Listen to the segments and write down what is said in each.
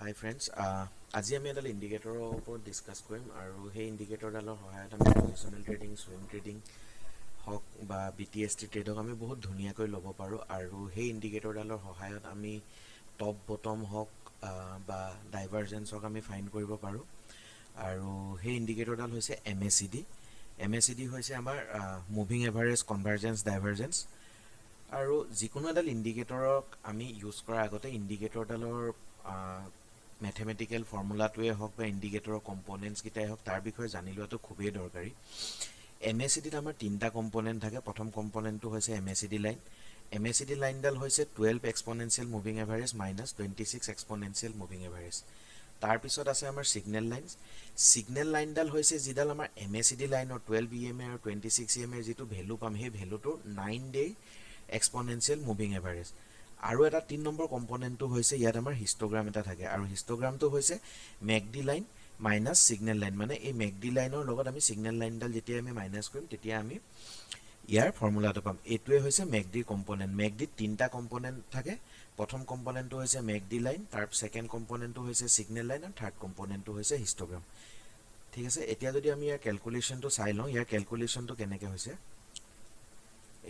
Hi friends, আজি আমি এডাল ইণ্ডিকেটৰৰ ওপৰত ডিছকাছ কৰিম আৰু সেই ইণ্ডিকেটৰডালৰ সহায়ত আমি পজিশ্যনেল ট্ৰেডিং, ছুইং ট্ৰেডিং হওক বা BTST ট্ৰেডক আমি বহুত ধুনীয়াকৈ ল'ব পাৰোঁ আৰু সেই ইণ্ডিকেটৰডালৰ সহায়ত আমি টপ বটম হওক বা ডাইভাৰজেঞ্চ হওক আমি ফাইণ্ড কৰিব পাৰোঁ আৰু সেই ইণ্ডিকেটৰডাল হৈছে MACD হৈছে আমাৰ মুভিং এভাৰেজ কনভাৰ্জেঞ্চ ডাইভাৰজেঞ্চ আৰু যিকোনো এডাল ইণ্ডিকেটৰক আমি ইউজ কৰাৰ আগতে ইণ্ডিকেটৰডালৰ মেথমেটিকেল ফৰ্মুলাটোৱে হওক বা ইণ্ডিকেটৰৰ কম্পনেণ্টছকেইটাই হওক তাৰ বিষয়ে জানি লোৱাটো খুবেই দৰকাৰী। MACDত আমাৰ তিনিটা কম্পনেণ্ট থাকে। প্ৰথম কম্পনেণ্টটো হৈছে MACD লাইন। MACD লাইনডাল হৈছে 12 exponential moving average minus 26 exponential moving average. তাৰপিছত আছে আমাৰ ছিগনেল লাইনছ। ছিগনেল লাইনডাল হৈছে যিডাল আমাৰ MACD লাইনৰ 12 EMA আৰু 26 EMA যিটো ভেলু পাম সেই ভেলুটোৰ 9 ডে এক্সপনেঞ্চিয়েল মুভিং এভাৰেজ। আৰু এটা 3 নম্বৰ কম্পনেণ্টটো হৈছে ইয়াত আমাৰ হিষ্টগ্ৰাম এটা থাকে আৰু হিষ্টগ্ৰামটো হৈছে MACD line minus signal line. মানে এই MACD লাইনৰ লগত আমি ছিগনেল লাইনডাল যেতিয়া আমি মাইনাছ কৰিম তেতিয়া আমি ইয়াৰ ফৰ্মুলাটো পাম। এইটোৱে হৈছে MACDৰ কম্পনেণ্ট। MACDত তিনিটা কম্পনেণ্ট থাকে। প্ৰথম কম্পনেণ্টটো হৈছে MACD লাইন, তাৰ ছেকেণ্ড কম্পনেণ্টটো হৈছে ছিগনেল লাইন আৰু থাৰ্ড কম্পনেণ্টটো হৈছে হিষ্টগ্ৰাম। ঠিক আছে, এতিয়া যদি আমি ইয়াৰ কেলকুলেশ্যনটো চাই লওঁ, ইয়াৰ কেলকুলেশ্যনটো কেনেকৈ হৈছে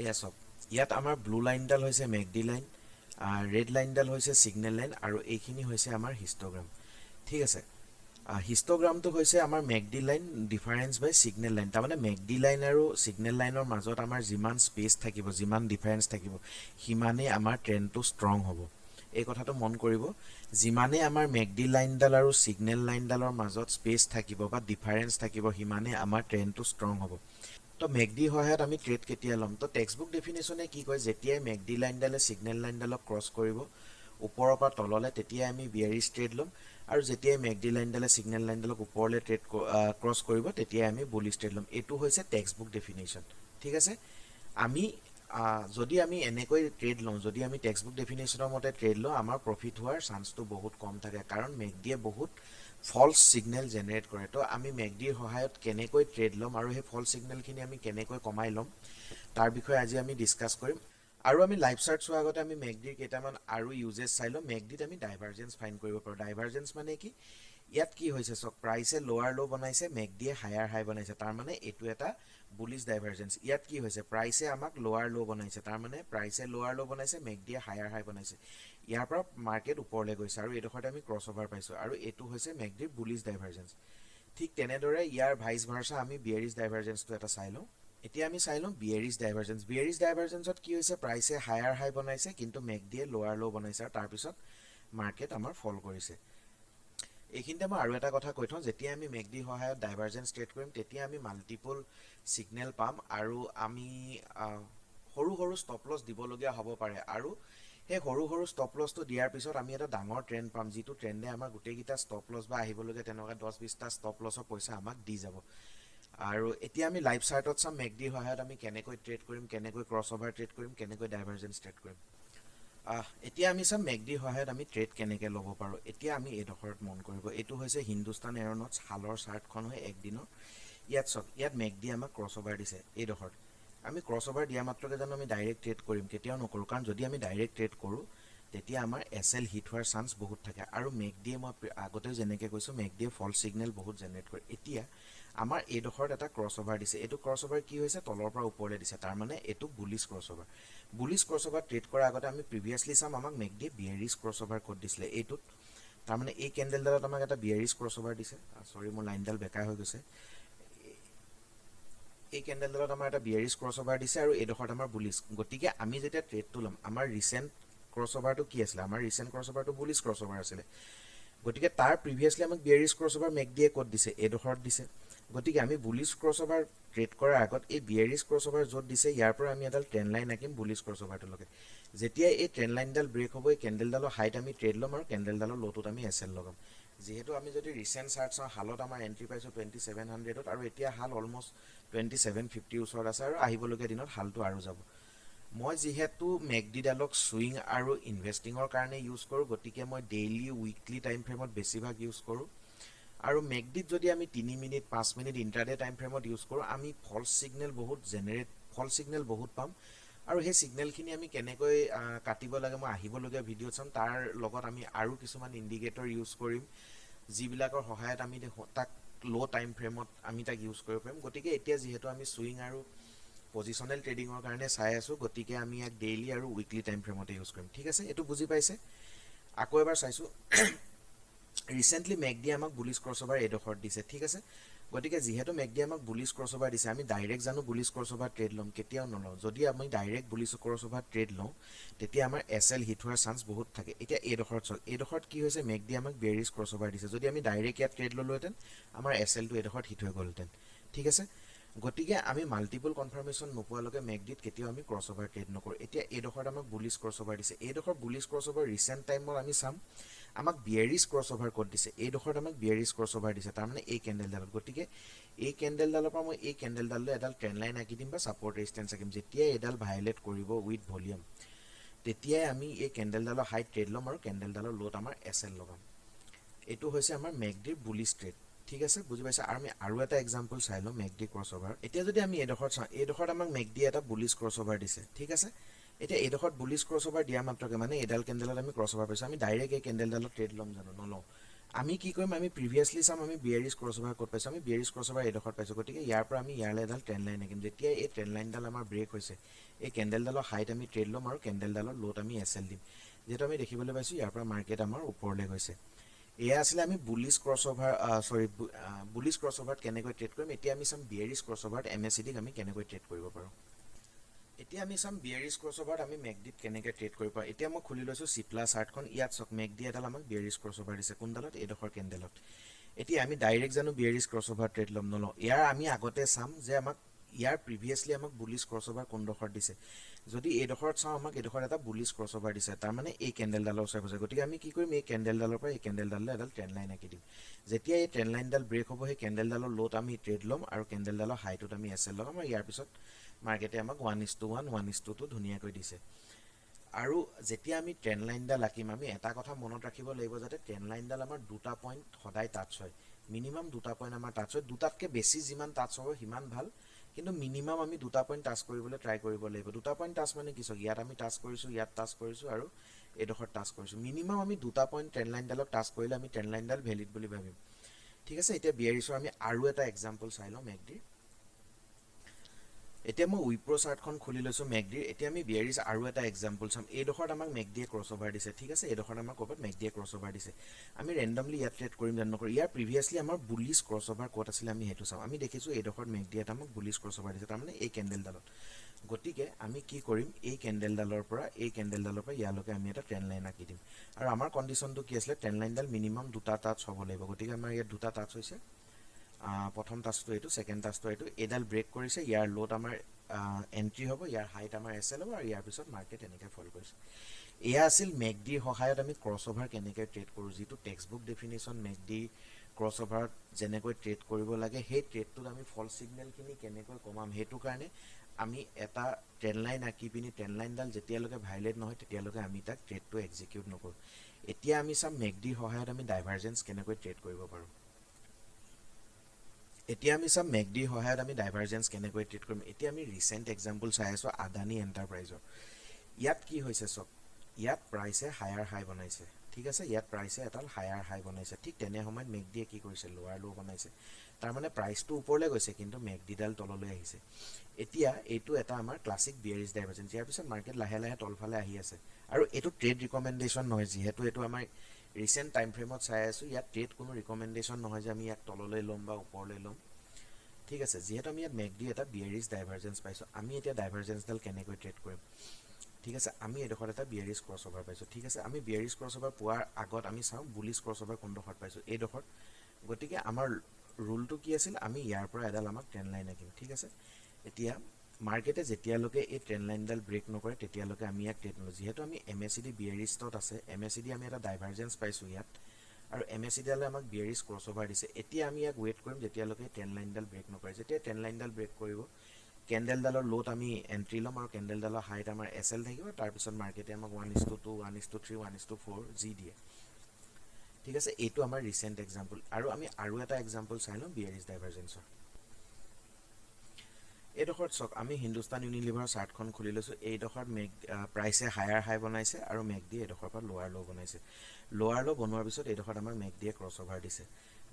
এয়া চাওক। ইয়াত আমাৰ ব্লু লাইনডাল হৈছে MACD লাইন, ৰেড লাইনডাল হৈছে ছিগনেল লাইন আৰু এইখিনি হৈছে আমাৰ হিষ্টগ্ৰাম। ঠিক আছে, হিষ্টগ্ৰামটো হৈছে আমাৰ MACD লাইন ডিফাৰেঞ্চ বাই ছিগনেল লাইন। তাৰমানে MACD লাইন আৰু ছিগনেল লাইনৰ মাজত আমাৰ যিমান স্পেচ থাকিব, যিমান ডিফাৰেঞ্চ থাকিব, সিমানেই আমাৰ ট্ৰেণ্ডটো ষ্ট্ৰং হ'ব। এই কথাটো মন কৰিব, যিমানেই আমাৰ MACD লাইনডাল আৰু ছিগনেল লাইনডালৰ মাজত স্পেচ থাকিব বা ডিফাৰেঞ্চ থাকিব, সিমানেই আমাৰ ট্ৰেণ্ডটো ষ্ট্ৰং হ'ব। তো MACDৰ সহায়ত আমি ট্ৰেড কেতিয়া ল'ম? তো টেক্সটবুক ডেফিনেশ্যনে কি কয়, যেতিয়াই MACD লাইনডালে ছিগনেল লাইনডালক ক্ৰছ কৰিব ওপৰৰ পৰা তললৈ, তেতিয়াই আমি বিয়াৰিছ ট্ৰেড ল'ম আৰু যেতিয়াই MACD লাইনডালে ছিগনেল লাইনডালক ওপৰলৈ ক্ৰছ কৰিব তেতিয়াই আমি বুলিছ ট্ৰেড ল'ম। এইটো হৈছে টেক্সটবুক ডেফিনেশ্যন। ঠিক আছে, আমি যদি আমি এনেকৈ ট্ৰেড লওঁ, যদি আমি টেক্সটবুক ডেফিনেশ্যনৰ মতে ট্ৰেড লওঁ, আমাৰ প্ৰফিট হোৱাৰ চান্সটো বহুত কম থাকে, কাৰণ MACDয়ে বহুত ফল্ছ ছিগনেল জেনেৰেট কৰে। তো আমি MACDৰ সহায়ত কেনেকৈ ট্ৰেড ল'ম আৰু সেই ফল্ছ ছিগনেলখিনি আমি কেনেকৈ কমাই ল'ম তাৰ বিষয়ে আজি আমি ডিছকাছ কৰিম। আৰু আমি লাইভ চাৰ্ট চোৱাৰ আগতে আমি MACDৰ কেইটামান আৰু ইউজেছ চাই ল'ম। MACDত আমি ডাইভাৰজেঞ্চ ফাইণ্ড কৰিব পাৰোঁ। ডাইভাৰজেঞ্চ মানে কি? ইয়াত কি হৈছে চাওক, প্ৰাইচে লোৱাৰ ল' বনাইছে, MACDয়ে হায়াৰ হাই বনাইছে, তাৰমানে এইটো এটা বুলিছ ডাইভাৰজেঞ্চ। ইয়াত কি হৈছে, প্ৰাইচে আমাক লোৱাৰ ল' বনাইছে, তাৰমানে প্ৰাইচে লোৱাৰ ল' বনাইছে, MACDয়ে হায়াৰ হাই বনাইছে। ইয়াৰ পৰা মাৰ্কেট ওপৰলৈ গৈছে আৰু এইডোখৰতে আমি ক্ৰছ অভাৰ পাইছোঁ আৰু এইটো হৈছে MACDৰ বুলিছ ডাইভাৰজেঞ্চ। ঠিক তেনেদৰে ইয়াৰ ভাইচ ভাৰ্চা আমি বিয়েৰিছ ডাইভাৰজেঞ্চটো এটা চাই লওঁ। এতিয়া আমি চাই লওঁ বিয়েৰিছ ডাইভাৰজেঞ্চ। বিয়েৰিছ ডাইভাৰজেঞ্চত কি হৈছে, প্ৰাইচে হায়াৰ হাই বনাইছে কিন্তু MACDয়ে লোৱাৰ ল' বনাইছে আৰু তাৰপিছত মাৰ্কেট আমাৰ ফল কৰিছে। এইখিনিতে মই আৰু এটা কথা কৈ থওঁ, যেতিয়া আমি MACDৰ সহায়ত ডাইভাৰজেঞ্চ ট্ৰেড কৰিম তেতিয়া আমি মাল্টিপল ছিগনেল পাম আৰু আমি সৰু সৰু ষ্টপ লছ দিবলগীয়া হ'ব পাৰে আৰু সেই সৰু সৰু ষ্টপ লছটো দিয়াৰ পিছত আমি এটা ডাঙৰ ট্ৰেণ্ড পাম, যিটো ট্ৰেণ্ডে আমাৰ গোটেইকেইটা ষ্টপ লছ বা আহিবলগীয়া তেনেকুৱা 10-20টা ষ্টপ লছৰ পইচা আমাক দি যাব। আৰু এতিয়া আমি লাইভ চাৰ্টত চাম MACDৰ সহায়ত আমি কেনেকৈ ট্ৰেড কৰিম, কেনেকৈ ক্ৰছ অভাৰ ট্ৰেড কৰিম, কেনেকৈ ডাইভাৰজেঞ্চ ট্ৰেড কৰিম। এতিয়া আমি চাম MACDৰ সহায়ত আমি ট্ৰেড কেনেকৈ ল'ব পাৰোঁ। এতিয়া আমি এইডোখৰত মন কৰিব, এইটো হৈছে হিন্দুস্তান এৰ'নটছ হালৰ চাৰ্টখন হয় একদিনৰ। ইয়াত চাওক, ইয়াত MACDয়ে আমাক ক্ৰছ অভাৰ দিছে এইডোখৰত। আমি ক্ৰছ অভাৰ দিয়া মাত্ৰকে জানো আমি ডাইৰেক্ট ট্ৰেড কৰিম? কেতিয়াও নকৰোঁ, কাৰণ যদি আমি ডাইৰেক্ট ট্ৰেড কৰোঁ তেতিয়া আমাৰ SL হিট হোৱাৰ চান্স বহুত থাকে আৰু MACDয়ে, মই আগতেও যেনেকৈ কৈছোঁ, MACDয়ে ফল্ছ ছিগনেল বহুত জেনেৰেট কৰে। এতিয়া আমাৰ এইডোখৰত এটা ক্ৰছ অভাৰ দিছে, এইটো ক্ৰছ অভাৰ কি হৈছে, তলৰ পৰা ওপৰলৈ দিছে, তাৰমানে এইটো bullish cross over. Bullish cross over trade কৰাৰ আগতে আমি প্ৰিভিয়াছলি চাম আমাক MACDয়ে বিয়েৰিছ ক্ৰছ অভাৰ ক'ত দিছিলে, এইটোত। তাৰমানে এই কেণ্ডেলডালত আমাক এটা বিয়েৰিছ ক্ৰছ অভাৰ দিছে। চৰি, মোৰ লাইনডাল বেকা হৈ গৈছে। এই কেণ্ডেলডালত আমাৰ এটা বিয়েৰিছ ক্ৰছ অভাৰ দিছে আৰু এইডোখৰত আমাৰ বুলিছ। গতিকে আমি যেতিয়া ট্ৰেডটো ল'ম, আমাৰ ৰিচেণ্ট ক্ৰছ অভাৰটো কি আছিলে? আমাৰ ৰিচেণ্ট ক্ৰছ অভাৰটো বুলিছ ক্ৰছ অভাৰ আছিলে। গতিকে তাৰ প্ৰিভিয়াছলি আমাক বিয়েৰিছ ক্ৰছ অভাৰ MACDয়ে ক'ত দিছে? এইডোখৰত দিছে। গতিকে আমি বুলিছ ক্ৰছ অভাৰ ট্ৰেড কৰাৰ আগত এই বিয়েৰিছ ক্ৰছ অভাৰ য'ত দিছে ইয়াৰ পৰা আমি এডাল ট্ৰেণ্ড লাইন আঁকিম বুলিছ ক্ৰছ অভাৰটোলৈকে। যেতিয়া এই ট্ৰেণ্ড লাইনডাল ব্ৰেক হ'ব, এই কেণ্ডেলডালৰ হাইট আমি ট্ৰেড ল'ম আৰু কেণ্ডেলডালৰ ল'টোত আমি SL লগাম। যিহেতু আমি যদি ৰিচেণ্ট চাৰ্ট চাওঁ, হালত আমাৰ এণ্ট্ৰি পাইছোঁ 2700ত আৰু এতিয়া হাল অলমষ্ট 2750 ওচৰত আছে আৰু আহিবলগীয়া দিনত হালটো আৰু যাব। মই যিহেতু MACDডালক ছুইং আৰু ইনভেষ্টিঙৰ কাৰণে ইউজ কৰোঁ, গতিকে মই ডেইলি উইকলি টাইম ফ্ৰেমত বেছিভাগ ইউজ কৰোঁ। আৰু MACDত যদি আমি 3 মিনিট 5 মিনিট ইণ্টাৰডে টাইম ফ্ৰেমত ইউজ কৰোঁ, আমি ফল্ছ ছিগনেল বহুত পাম আৰু সেই সিগনেলখিনি আমি কেনেকৈ কাটিব লাগে মই আহিবলগীয়া ভিডিঅ' চাম তাৰ লগত আমি আৰু কিছুমান ইণ্ডিকেটৰ ইউজ কৰিম যিবিলাকৰ সহায়ত আমি তাক ল' টাইম ফ্ৰেমত আমি তাক ইউজ কৰিব পাৰিম গতিকে এতিয়া যিহেতু আমি ছুইং আৰু পজিশ্যনেল ট্ৰেডিঙৰ কাৰণে চাই আছোঁ গতিকে আমি ইয়াক ডেইলি আৰু উইকলি টাইম ফ্ৰেমতে ইউজ কৰিম ঠিক আছে এইটো বুজি পাইছে আকৌ এবাৰ চাইছোঁ ৰিচেণ্টলি মেকডি আমাক বুলিছ ক্ৰছঅভাৰ এইডোখৰত দিছে ঠিক আছে গতিকে যিহেতু মেকডি আমাক বুলিছ ক্ৰছঅভাৰ দিছে আমি ডাইৰেক্ট জানো বুলিছ ক্ৰছঅভাৰ ট্ৰেড ল'ম কেতিয়াও নলওঁ যদি আমি ডাইৰেক্ট বুলিছ ক্ৰছঅভাৰ ট্ৰেড লওঁ তেতিয়া আমাৰ এছ এল হিট হোৱাৰ চান্স বহুত থাকে এতিয়া এইডোখৰত চাওক এইডোখৰত কি হৈছে মেকডি আমাক বেৰিছ ক্ৰছঅভাৰ দিছে যদি আমি ডাইৰেক্ট ইয়াত ট্ৰেড ল'লোহেঁতেন আমাৰ এছ এলটো এইডোখৰত হিট হৈ গ'লহেঁতেন ঠিক আছে গতিকে আমি মাল্টিপল কনফাৰ্মেশ্যন নোপোৱালৈকে মেকডিত কেতিয়াও আমি ক্ৰছঅভাৰ ট্ৰেড নকৰোঁ এতিয়া এইডোখৰত আমাক বুলিছ ক্ৰছঅভাৰ দিছে এইডোখৰ বুলিছ ক্ৰছঅভাৰ ৰিচেণ্ট টাইমত আমি চাম আমাক বিয়াৰিছ ক্ৰছঅভাৰ ক'ত দিছে এইডোখৰত আমাক বিয়াৰিছ ক্ৰছঅভাৰ দিছে তাৰমানে এই কেণ্ডেলডালত গতিকে এই কেণ্ডেলডালৰ পৰা মই এই কেণ্ডেলডাললৈ এডাল ট্ৰেণ্ড লাইন আঁকি দিম বা ছাপৰ্ট ৰেজিষ্টেঞ্চ আঁকিম যেতিয়াই এইডাল ভাইলেট কৰিব উইথ ভলিউম তেতিয়াই আমি এই কেণ্ডেলডালৰ হাইট ট্ৰেড ল'ম আৰু কেণ্ডেলডালৰ ল'ত আমাৰ এছ এল লগাম এইটো হৈছে আমাৰ মেকডিৰ বুলিছ ট্ৰেড ঠিক আছে বুজি পাইছে আৰু আমি আৰু এটা এক্সাম্পল চাই লওঁ মেকডি ক্ৰছঅভাৰ এতিয়া যদি আমি এইডোখৰত চাওঁ এইডোখৰত আমাক মেকডি এটা বুলিছ ক্ৰছঅভাৰ দিছে ঠিক আছে এতিয়া এইডোখৰত বুলিছ ক্ৰছঅভাৰ দিয়া মাত্ৰকে মানে এইডাল কেণ্ডেলত আমি ক্ৰছঅভাৰ পাইছোঁ আমি ডাইৰেক্ট এই কেণ্ডেলডালত ট্ৰেড ল'ম জানো নলওঁ আমি কি কৰিম আমি প্ৰিভিয়াছলি চাম আমি বিয়াৰিছ ক্ৰছঅভাৰ ক'ত পাইছোঁ আমি বিয়াৰিছ ক্ৰছঅভাৰ এইডোখৰত পাইছোঁ গতিকে ইয়াৰ পৰা আমি ইয়ালৈ এডাল ট্ৰেণ্ড লাইন আঁকিম যেতিয়া এই ট্ৰেণ্ড লাইনডাল আমাৰ ব্ৰেক হৈছে এই কেণ্ডেলডালৰ হাইট আমি ট্ৰেড ল'ম আৰু কেণ্ডেলডালৰ ল'ত আমি এছ এল দিম যিহেতু আমি দেখিবলৈ পাইছোঁ ইয়াৰ পৰা মাৰ্কেট আমাৰ ওপৰলৈ গৈছে এয়া আছিলে আমি বুলিছ ক্ৰছঅভাৰ বুলিছ ক্ৰছঅভাৰত কেনেকৈ ট্ৰেড কৰিম এতিয়া আমি চাম বিয়াৰিছ ক্ৰছঅভাৰত MACD আমি কেনেকৈ ট্ৰেড কৰিব পাৰোঁ এতিয়া আমি চাম বিয়াৰিছ ক্ৰছঅভাৰত আমি মেকডিত কেনেকৈ ট্ৰেড কৰিব পাৰোঁ এতিয়া মই খুলি লৈছোঁ চিপ্লা চাৰ্টখন ইয়াত চাওক মেকডি এডাল আমাক বিয়াৰিছ ক্ৰছঅভাৰ দিছে কোনডালত এইডোখৰ কেণ্ডেলত এতিয়া আমি ডাইৰেক্ট জানো বিয়াৰিছ ক্ৰছঅভাৰ ট্ৰেড ল'ম নলওঁ ইয়াৰ আমি আগতে চাম যে আমাক ইয়াৰ প্ৰিভিয়াছলি আমাক বুলিছ ক্ৰছঅভাৰ কোনডোখৰত দিছে যদি এইডোখৰত চাওঁ আমাক এইডোখৰত এটা বুলিছ ক্ৰছঅভাৰ দিছে তাৰমানে এই কেণ্ডেলডালৰ ওচৰে পাজৰে গতিকে আমি কি কৰিম এই কেণ্ডেলডালৰ পৰা এই কেণ্ডেলডাললৈ এডাল ট্ৰেণ্ড লাইন আঁকি দিম যেতিয়া এই ট্ৰেণ্ড লাইনডাল ব্ৰেক হ'ব সেই কেণ্ডেলডালৰ ল'ত আমি ট্ৰেড ল'ম আৰু কেণ্ডেলডালৰ হাইটোত আমি এছ এল লগাম আৰু ইয়াৰ পিছত মাৰ্কেটে আমাক 1:1 1:2 ধুনীয়াকৈ দিছে আৰু যেতিয়া আমি ট্ৰেণ্ড লাইনডাল আঁকিম আমি এটা কথা মনত ৰাখিব লাগিব যাতে ট্ৰেণ্ড লাইনডাল আমাৰ দুটা পইণ্ট সদায় টাচ হয় মিনিমাম দুটা পইণ্ট আমাৰ টাচ হয় দুটাতকৈ বেছি যিমান টাচ হ'ব সিমান ভাল কিন্তু মিনিমাম আমি দুটা পইণ্ট টাচ কৰিবলৈ ট্ৰাই কৰিব লাগিব দুটা পইণ্ট টাচ মানে কি চাওক ইয়াত আমি টাচ কৰিছোঁ ইয়াত টাচ কৰিছোঁ আৰু এইডোখৰত টাচ কৰিছোঁ মিনিমাম আমি দুটা পইণ্ট ট্ৰেণ্ড লাইনডালত টাচ কৰিলে আমি ট্ৰেণ্ড লাইনডাল ভেলিড বুলি ভাবিম ঠিক আছে এতিয়া বিয়াৰিছৰ আমি আৰু এটা এক্সাম্পল চাই লওঁ মেকডিৰ এতিয়া মই উইপ্ৰ' চাৰ্টখন খুলি লৈছোঁ মেকডিৰ এতিয়া আমি বিয়াৰিছ আৰু এটা এক্সাম্পল চাম এইডোখৰত আমাক মেকডিয়ে ক্ৰছঅভাৰ দিছে ঠিক আছে এইডোখৰত আমাক ক'ৰবাত মেকডিয়ে ক্ৰছঅভাৰ দিছে আমি ৰেণ্ডমলি ইয়াত ট্ৰেড কৰিম জানো নকৰোঁ ইয়াৰ প্ৰিভিয়াছলি আমাৰ বুলিছ ক্ৰছঅভাৰ ক'ত আছিলে আমি সেইটো চাওঁ আমি দেখিছোঁ এইডোখৰত মেকডিয়ে এটা আমাক বুলিছ ক্ৰছঅভাৰ দিছে তাৰমানে এই কেণ্ডেলডালত গতিকে আমি কি কৰিম এই কেণ্ডেলডালৰ পৰা ইয়ালৈকে আমি এটা ট্ৰেণ্ড লাইন আঁকি দিম আৰু আমাৰ কণ্ডিশ্যনটো কি আছিলে ট্ৰেণ্ড লাইনডাল মিনিমাম দুটা টাচ হ'ব লাগিব গতিকে আমাৰ ইয়াত দুটা টাচ হৈছে প্ৰথম টাচটো এইটো ছেকেণ্ড টাচটো এইটো এইডাল ব্ৰেক কৰিছে ইয়াৰ ল'ত আমাৰ এণ্ট্ৰি হ'ব ইয়াৰ হাইট আমাৰ এছ এল হ'ব আৰু ইয়াৰ পিছত মাৰ্কেট এনেকৈ ফল কৰিছে এয়া আছিল মেকডিৰ সহায়ত আমি ক্ৰছঅভাৰ কেনেকৈ ট্ৰেড কৰোঁ যিটো টেক্সট বুক ডেফিনেশ্যন মেকডি ক্ৰছঅভাৰত যেনেকৈ ট্ৰেড কৰিব লাগে সেই ট্ৰেডটোত আমি ফল ছিগনেলখিনি কেনেকৈ কমাম সেইটো কাৰণে আমি এটা ট্ৰেণ্ড লাইন আঁকি পিনি ট্ৰেণ্ড লাইনডাল যেতিয়ালৈকে ভাইলেট নহয় তেতিয়ালৈকে আমি তাক ট্ৰেডটো এক্সিকিউট নকৰোঁ এতিয়া আমি চাম মেকডিৰ সহায়ত আমি ডাইভাৰজেঞ্চ কেনেকৈ ট্ৰেড কৰিব পাৰোঁ এতিয়া আমি চাম মেকডিৰ সহায়ত আমি ডাইভাৰজেঞ্চ কেনেকৈ ট্ৰেড কৰিম এতিয়া আমি ৰিচেণ্ট এক্সাম্পল চাই আছোঁ আদানী এণ্টাৰপ্ৰাইজৰ ইয়াত কি হৈছে চাওক ইয়াত প্ৰাইচে হায়াৰ হাই বনাইছে ঠিক আছে ইয়াত প্ৰাইচে এডাল হায়াৰ হাই বনাইছে ঠিক তেনে সময়ত মেকডিয়ে কি কৰিছে লোৱাৰ ল' বনাইছে তাৰমানে প্ৰাইচটো ওপৰলৈ গৈছে কিন্তু মেকডিডাল তললৈ আহিছে এতিয়া এইটো এটা আমাৰ ক্লাছিক বিয়াৰিছ ডাইভাৰজেঞ্চ ইয়াৰ পিছত মাৰ্কেট লাহে লাহে তলফালে আহি আছে আৰু এইটো ট্ৰেড ৰিকমেণ্ডেশ্যন নহয় যিহেতু এইটো আমাৰ ৰিচেণ্ট টাইম ফ্ৰেমত চাই আছোঁ ইয়াত ট্ৰেড কোনো ৰিকমেণ্ডেশ্যন নহয় যে আমি ইয়াক তললৈ ল'ম বা ওপৰলৈ ল'ম ঠিক আছে যিহেতু আমি ইয়াত মেকডি এটা বিয়াৰিছ ডাইভাৰজেঞ্চ পাইছোঁ আমি এতিয়া ডাইভাৰজেঞ্চডাল কেনেকৈ ট্ৰেড কৰিম ঠিক আছে আমি এইডোখৰত এটা বিয়াৰিছ ক্ৰছঅভাৰ পাইছোঁ ঠিক আছে আমি বিয়াৰিছ ক্ৰছঅভাৰ পোৱাৰ আগত আমি চাওঁ বুলিছ ক্ৰছঅভাৰ কোনডোখৰত পাইছোঁ এইডোখৰত গতিকে আমাৰ ৰুলটো কি আছিল আমি ইয়াৰ পৰা এডাল আমাক ট্ৰেণ্ড লাইন আঁকিম ঠিক আছে এতিয়া মাৰ্কেটে যেতিয়ালৈকে এই ট্ৰেণ্ড লাইনডাল ব্ৰেক নকৰে তেতিয়ালৈকে আমি ইয়াক ট্ৰেড নলওঁ যিহেতু আমি MACD বিয়াৰিছত আছে MACD আমি এটা ডাইভাৰজেঞ্চ পাইছোঁ ইয়াত আৰু MACDডালে আমাক বিয়াৰিছ ক্ৰছঅভাৰ দিছে এতিয়া আমি ইয়াক ৱেইট কৰিম যেতিয়ালৈকে ট্ৰেণ্ড লাইনডাল ব্ৰেক নকৰে যেতিয়া ট্ৰেণ্ড লাইনডাল ব্ৰেক কৰিব কেণ্ডেলডালৰ ল'ত আমি এণ্ট্ৰি ল'ম আৰু কেণ্ডেলডালৰ হাইট আমাৰ এছ এল থাকিব তাৰপিছত মাৰ্কেটে আমাক 1:2 1:3 1:4 যি দিয়ে ঠিক আছে এইটো আমাৰ ৰিচেণ্ট এক্সাম্পল আৰু আমি আৰু এটা এক্সাম্পল চাই লওঁ বিয়াৰিছ ডাইভাৰজেঞ্চৰ এইডোখৰত চাওক আমি হিন্দুস্তান ইউনিলিভাৰৰ চাৰ্টখন খুলি লৈছোঁ এইডোখৰত প্ৰাইচে হায়াৰ হাই বনাইছে আৰু মেকডি এইডোখৰৰ পৰা লোৱাৰ ল' বনাইছে লোৱাৰ ল' বনোৱাৰ পিছত এইডোখৰত আমাক মেকডিয়ে ক্ৰছ অভাৰ দিছে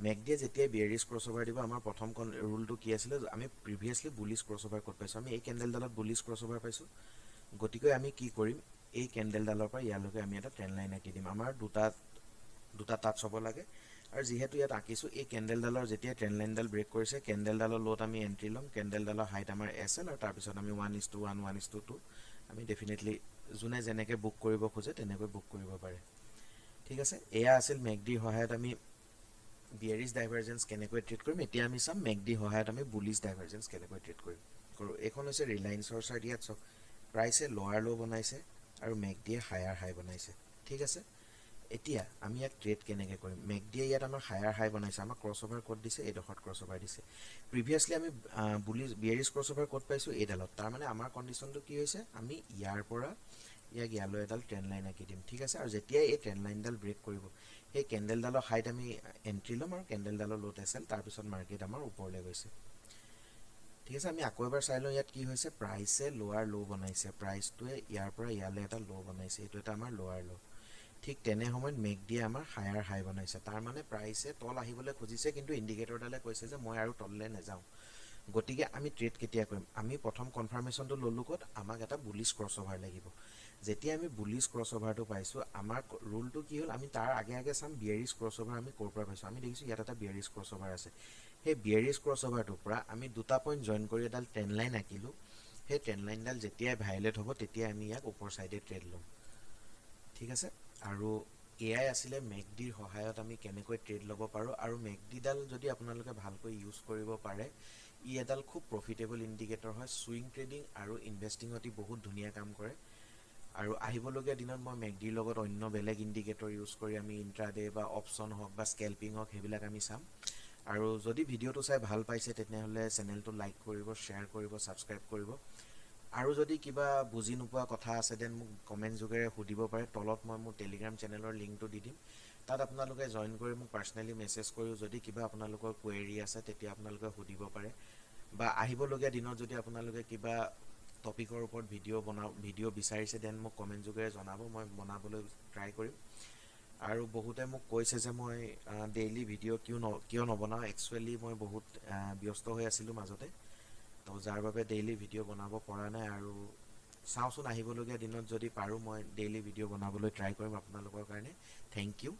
মেকডিয়ে যেতিয়াই বিয়েৰিছ ক্ৰছ অভাৰ দিব আমাৰ প্ৰথম ৰুলটো কি আছিলে আমি প্ৰিভিয়াছলি বুলিছ ক্ৰছ অভাৰ ক'ত পাইছোঁ আমি এই কেণ্ডেলডালত বুলিছ ক্ৰছ অভাৰ পাইছোঁ গতিকে আমি কি কৰিম এই কেণ্ডেলডালৰ পৰা ইয়ালৈকে আমি এটা ট্ৰেণ্ড লাইন আঁকি দিম আমাৰ দুটা টাচ হ'ব লাগে আৰু যিহেতু ইয়াত আঁকিছোঁ এই কেণ্ডেলডালৰ যেতিয়া ট্ৰেণ্ড লাইনডাল ব্ৰেক কৰিছে কেণ্ডেলডালৰ ল'ত আমি এণ্ট্ৰি ল'ম কেণ্ডেলডালৰ হাইট আমাৰ এল আৰু তাৰপিছত আমি 1:1 1:2 আমি ডেফিনেটলি যোনে যেনেকৈ বুক কৰিব খোজে তেনেকৈ বুক কৰিব পাৰে ঠিক আছে এয়া আছিল মেকডিৰ সহায়ত আমি বিয়েৰিছ ডাইভাৰজেঞ্চ কেনেকৈ ট্ৰেড কৰিম এতিয়া আমি চাম মেকডিৰ সহায়ত আমি বুলিছ ডাইভাৰজেঞ্চ কেনেকৈ ট্ৰেড কৰিম এইখন হৈছে ৰিলায়েন্সৰ চাইড ইয়াত চাওক প্ৰাইচে লোৱাৰ ল' বনাইছে আৰু মেকডিয়ে হায়াৰ হাই বনাইছে ঠিক আছে এতিয়া আমি ইয়াক ট্ৰেড কেনেকৈ কৰিম মেকডিয়ে ইয়াত আমাৰ হায়াৰ হাই বনাইছে আমাক ক্ৰছ অভাৰ ক'ত দিছে এইডোখৰত ক্ৰছ অভাৰ দিছে প্ৰিভিয়াছলি আমি বিয়েৰিছ ক্ৰছ অভাৰ ক'ত পাইছোঁ এইডালত তাৰমানে আমাৰ কণ্ডিশ্যনটো কি হৈছে আমি ইয়াৰ পৰা ইয়াক ইয়ালৈ এডাল ট্ৰেণ্ড লাইন আঁকি দিম ঠিক আছে আৰু যেতিয়াই এই ট্ৰেণ্ড লাইনডাল ব্ৰেক কৰিব সেই কেণ্ডেলডালৰ হাইট আমি এণ্ট্ৰি ল'ম আৰু কেণ্ডেলডালৰ ল'ত আছিল তাৰপিছত মাৰ্কেট আমাৰ ওপৰলৈ গৈছে ঠিক আছে আমি আকৌ এবাৰ চাই লওঁ ইয়াত কি হৈছে প্ৰাইচে লোৱাৰ ল' বনাইছে প্ৰাইচটোৱে ইয়াৰ পৰা ইয়ালৈ এটা ল' বনাইছে এইটো এটা আমাৰ লোৱাৰ ল' ঠিক তেনে সময়ত মেকডিয়ে আমাৰ হায়াৰ হাই বনাইছে তাৰমানে প্ৰাইচে তল আহিবলৈ খুজিছে কিন্তু ইণ্ডিকেটৰডালে কৈছে যে মই আৰু তললৈ নাযাওঁ গতিকে আমি ট্ৰেড কেতিয়া কৰিম আমি প্ৰথম কনফাৰ্মেশ্যনটো ল'লোঁ ক'ত আমাক এটা বুলিছ ক্ৰছ অভাৰ লাগিব যেতিয়া আমি বুলিছ ক্ৰছ অভাৰটো পাইছোঁ আমাৰ ৰুলটো কি হ'ল আমি তাৰ আগে আগে চাম বিয়েৰিছ ক্ৰছ অভাৰ আমি ক'ৰ পৰা পাইছোঁ আমি দেখিছোঁ ইয়াত এটা বিয়েৰিছ ক্ৰছ অভাৰ আছে সেই বিয়েৰিছ ক্ৰছ অভাৰটোৰ পৰা আমি দুটা পইণ্ট জইন কৰি এডাল ট্ৰেণ্ড লাইন আঁকিলোঁ সেই ট্ৰেণ্ড লাইনডাল যেতিয়াই ভাইলেট হ'ব তেতিয়াই আমি ইয়াক ওপৰ ছাইডে ট্ৰেড ল'ম ঠিক আছে আৰু এয়াই আছিলে মেকডিৰ সহায়ত আমি কেনেকৈ ট্ৰেড ল'ব পাৰোঁ আৰু মেকডিডাল যদি আপোনালোকে ভালকৈ ইউজ কৰিব পাৰে ই এডাল খুব প্ৰফিটেবল ইণ্ডিকেটৰ হয় ছুইং ট্ৰেডিং আৰু ইনভেষ্টিঙত বহুত ধুনীয়া কাম কৰে আৰু আহিবলগীয়া দিনত মই মেকডিৰ লগত অন্য বেলেগ ইণ্ডিকেটৰ ইউজ কৰি আমি ইণ্ট্ৰাডে বা অপশ্যন হওক বা স্কেল্পিং হওক সেইবিলাক আমি চাম আৰু যদি ভিডিঅ'টো চাই ভাল পাইছে তেনেহ'লে চেনেলটো লাইক কৰিব শ্বেয়াৰ কৰিব ছাবস্ক্ৰাইব কৰিব আৰু যদি কিবা বুজি নোপোৱা কথা আছে দেন মোক কমেণ্ট যোগেৰে সুধিব পাৰে তলত মই মোৰ টেলিগ্ৰাম চেনেলৰ লিংকটো দি দিম তাত আপোনালোকে জইন কৰি মোক পাৰ্চনেলি মেছেজ কৰিও যদি কিবা আপোনালোকৰ কুৱেৰি আছে তেতিয়া আপোনালোকে সুধিব পাৰে বা আহিবলগীয়া দিনত যদি আপোনালোকে কিবা টপিকৰ ওপৰত ভিডিঅ' বিচাৰিছে দেন মোক কমেণ্ট যোগেৰে জনাব মই বনাবলৈ ট্ৰাই কৰিম আৰু বহুতে মোক কৈছে যে মই ডেইলি ভিডিঅ' কিয় নবনাওঁ একচুৱেলি মই বহুত ব্যস্ত হৈ আছিলোঁ মাজতে তো যাৰ বাবে ডেইলি ভিডিঅ' বনাব পৰা নাই আৰু চাওঁচোন আহিবলগীয়া দিনত যদি পাৰোঁ মই ডেইলি ভিডিঅ' বনাবলৈ ট্ৰাই কৰিম আপোনালোকৰ কাৰণে থেংক ইউ